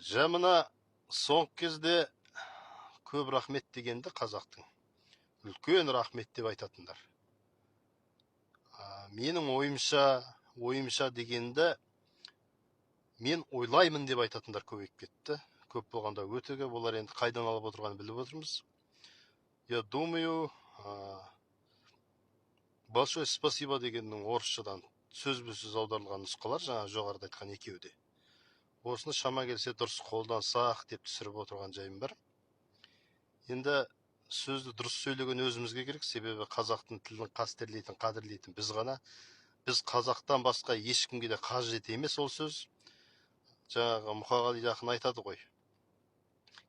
Мына соңғы кезде көп рахмет дегенді қазақтың үлкен рахмет деп айтатындар. Менің ойымша дегенді мен ойлаймын деп айтатындар көбейіп кетті. Көп болғанда өте көп, олар енді қайдан алып отырғанын біліп отырмыз. Я думаю, большое спасибо дегеннің орысшадан сөзбе-сөз аударылған нұсқалар жаңа жоғарыда айтқан екеуде. Осыны шама келсе дұрыс қолдансақ деп түсіріп отырған жайым бар. Енді сөзді дұрыс сөйлеген өзімізге керек, себебі қазақтың тілін қадірлейтін біз ғана. Біз қазақтан басқа ешкімге де қажет емес ол сөз. Жаңағы Мұқағали ақын айтады ғой,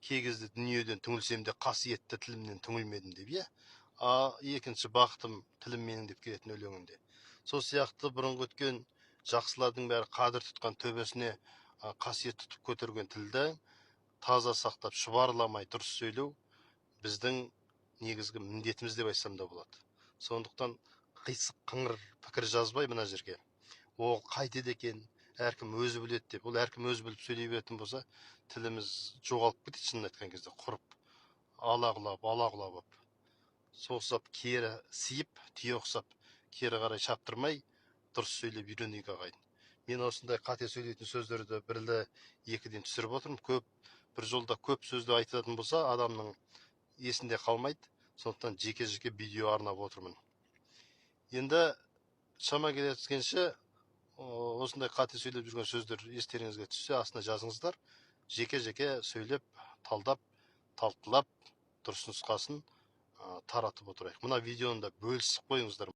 кей кезде дүниеден түңілсем де қасиетті тілімнен түңілмедім деп, иә. Екінші бақытым тілім менің деп келетін өлеңінде. Сол сияқты бұрынғы өткен жақсылардың бәрі қадір тұтқан төбесіне қасиет тұтып көтерген тілді таза сақтап, шұбарламай дұрыс сөйлеу біздің негізгі міндетіміз деп айтсам да болады. Сондықтан қисық қыңыр пікір жазбай мына жерге, ол қайтеді екен, әркім өзі біледі деп, ол әркім өзі біліп сөйлей беретін болса, тіліміз жоғалып кетеді, шынын айтқан кезде, құрып, ала-құлап. Соғысап, кері сиіп, түйе ұқсап, кері қарай шаптырмай, дұрыс сөйлеп үйренейік ағайын. Мен осындай қате сөйлейтін сөздерді бірлі екіден түсіріп отырмын. Бір жолда көп сөзді айтатын болса, адамның есінде қалмайды. Сондықтан жеке-жеке видео арнап отырмын. Енді шама келгенше осындай қате сөйлеп жүрген сөздер естеріңізге түссе, астына жазыңыздар. Жеке-жеке сөйлеп, талдап, талқылап, дұрыс нұсқасын таратып отырайық. Мына видеоны да бөлісіп қойыңыздар.